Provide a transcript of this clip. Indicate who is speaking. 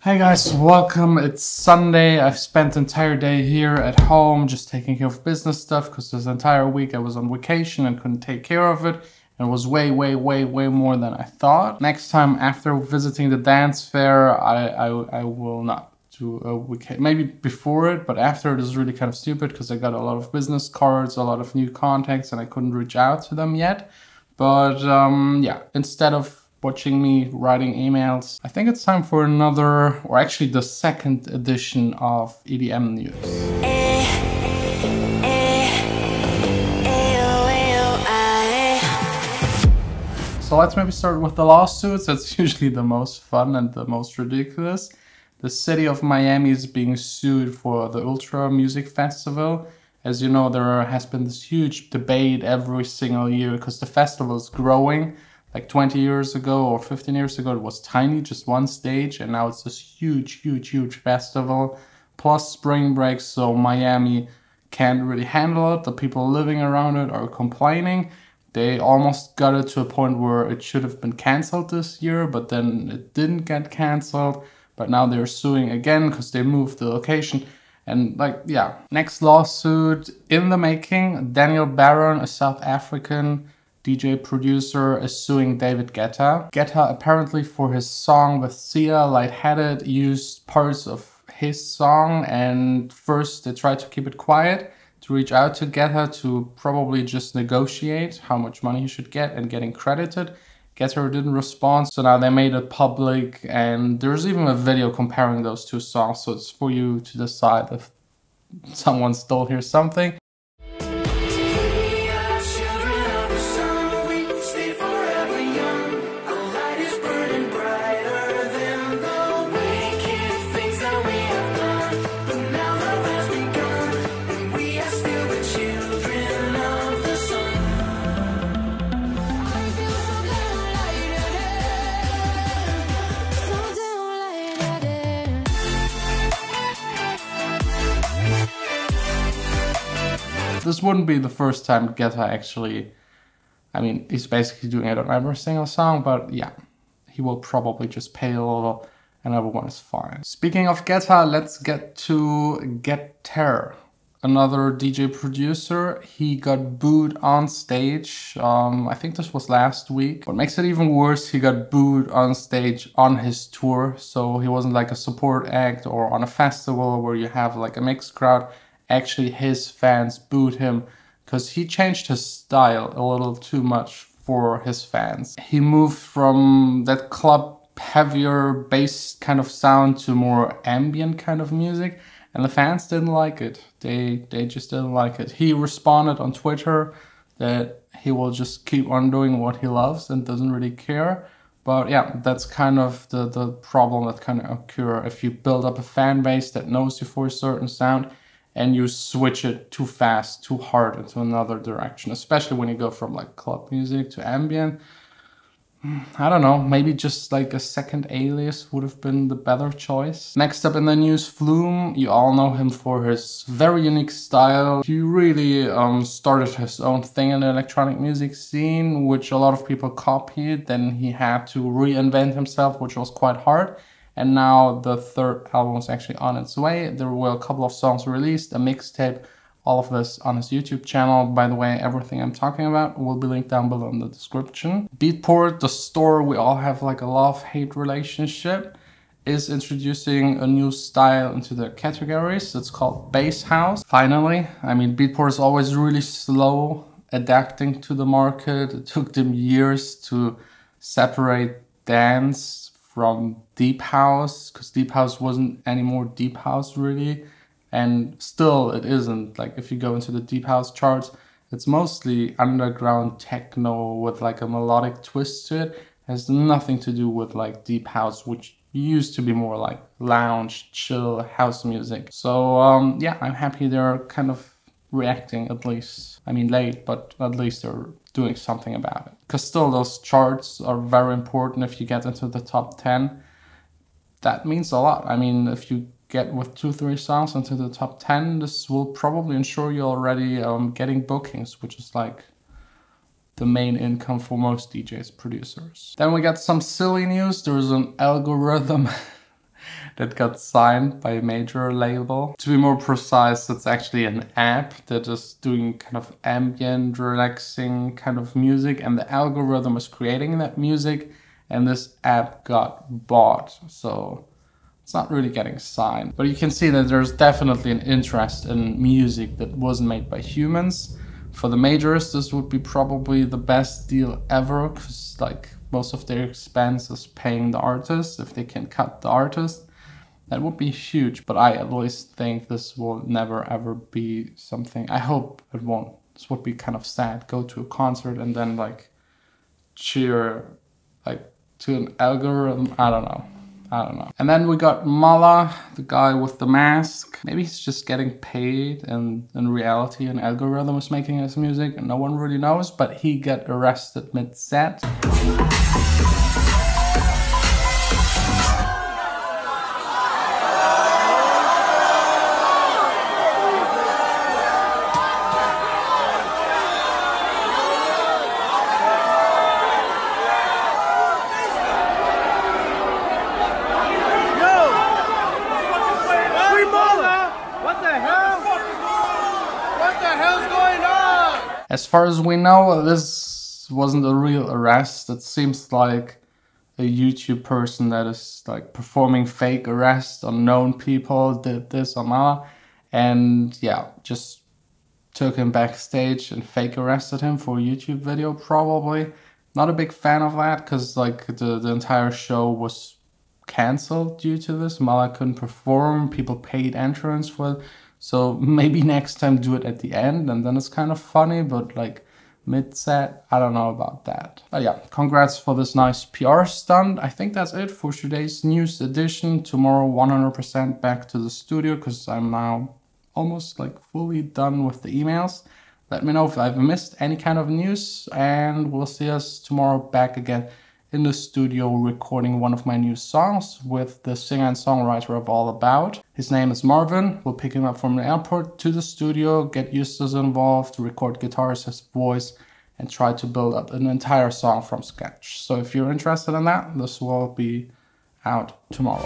Speaker 1: Hey guys, welcome. It's Sunday. I've spent the entire day here at home just taking care of business stuff because this entire week I was on vacation and couldn't take care of it. And it was way more than I thought. Next time after visiting the dance fair, I will not do a weekend. Maybe before it, but after it is really kind of stupid because I got a lot of business cards, a lot of new contacts, and I couldn't reach out to them yet. But yeah, instead of watching me writing emails, I think it's time for another, or actually the second edition of EDM news. So let's maybe start with the lawsuits. That's usually the most fun and the most ridiculous. The city of Miami is being sued for the Ultra Music Festival. As you know, there has been this huge debate every single year because the festival is growing. Like 20 years ago or 15 years ago, it was tiny, just one stage, and now it's this huge festival, plus spring break, so Miami can't really handle it. The people living around it are complaining. They almost got it to a point where it should have been cancelled this year, but then it didn't get cancelled. But now they're suing again because they moved the location. And like, yeah, next lawsuit in the making. Daniel Baron, a South African DJ producer, is suing David Guetta. Guetta apparently for his song with Sia, Lightheaded, used parts of his song, and first they tried to keep it quiet, to reach out to Guetta to probably just negotiate how much money he should get and getting credited. Guetta didn't respond, so now they made it public, and there's even a video comparing those two songs, so it's for you to decide if someone stole here something. This wouldn't be the first time Guetta actually, I mean, he's basically doing it on every single song, but yeah, he will probably just pay a little and everyone is fine. Speaking of Guetta, let's get to Guetta, another DJ producer. He got booed on stage. I think this was last week. What makes it even worse, he got booed on stage on his tour. So he wasn't like a support act or on a festival where you have like a mixed crowd. Actually, his fans booed him because he changed his style a little too much for his fans. He moved from that club heavier bass kind of sound to more ambient kind of music, and the fans didn't like it. They just didn't like it. He responded on Twitter that he will just keep on doing what he loves and doesn't really care. But yeah, that's kind of the problem that kind of occur if you build up a fan base that knows you for a certain sound and you switch it too fast, too hard into another direction, especially when you go from like club music to ambient. I don't know, maybe just like a second alias would have been the better choice. Next up in the news, Flume. You all know him for his very unique style. He really started his own thing in the electronic music scene, which a lot of people copied. Then he had to reinvent himself, which was quite hard. And now the third album is actually on its way. There were a couple of songs released, a mixtape, all of this on his YouTube channel. By the way, everything I'm talking about will be linked down below in the description. Beatport, the store we all have like a love-hate relationship, is introducing a new style into their categories. It's called Bass House. Finally, I mean, Beatport is always really slow adapting to the market. It took them years to separate dance from deep house, because deep house wasn't anymore deep house really, and still it isn't. Like if you go into the deep house charts, it's mostly underground techno with like a melodic twist to it. It has nothing to do with like deep house, which used to be more like lounge, chill house music. So yeah, I'm happy they're kind of reacting, at least. I mean, late, but at least they're doing something about it. Because still, those charts are very important. If you get into the top 10, that means a lot. I mean, if you get with 2-3 songs into the top 10, this will probably ensure you're already getting bookings, which is like the main income for most DJs, producers. Then we got some silly news. There's an algorithm that got signed by a major label. To be more precise, it's actually an app that is doing kind of ambient, relaxing kind of music, and the algorithm is creating that music, and this app got bought. So it's not really getting signed. But you can see that there's definitely an interest in music that wasn't made by humans. For the majors, this would be probably the best deal ever, because like most of their expense is paying the artist. If they can cut the artist, that would be huge. But I at least think this will never ever be something. I hope it won't. This would be kind of sad. Go to a concert and then like cheer like to an algorithm. I don't know. And then we got Malaa, the guy with the mask. Maybe he's just getting paid, and in reality an algorithm is making his music and no one really knows, but he got arrested mid-set. As far as we know, this wasn't a real arrest. It seems like a YouTube person that is like performing fake arrest on known people did this on Malaa, and yeah, just took him backstage and fake arrested him for a YouTube video probably. Not a big fan of that, because like the entire show was cancelled due to this. Malaa couldn't perform, people paid entrance for it. So maybe next time do it at the end, and then it's kind of funny, but like mid-set, I don't know about that. But yeah, congrats for this nice PR stunt. I think that's it for today's news edition. Tomorrow 100% back to the studio, because I'm now almost like fully done with the emails. Let me know if I've missed any kind of news, and we'll see us tomorrow back again in the studio recording one of my new songs with the singer and songwriter of All About. His name is Marvin. We'll pick him up from the airport to the studio, get Justus involved, record guitars, his voice, and try to build up an entire song from scratch. So if you're interested in that, this will be out tomorrow.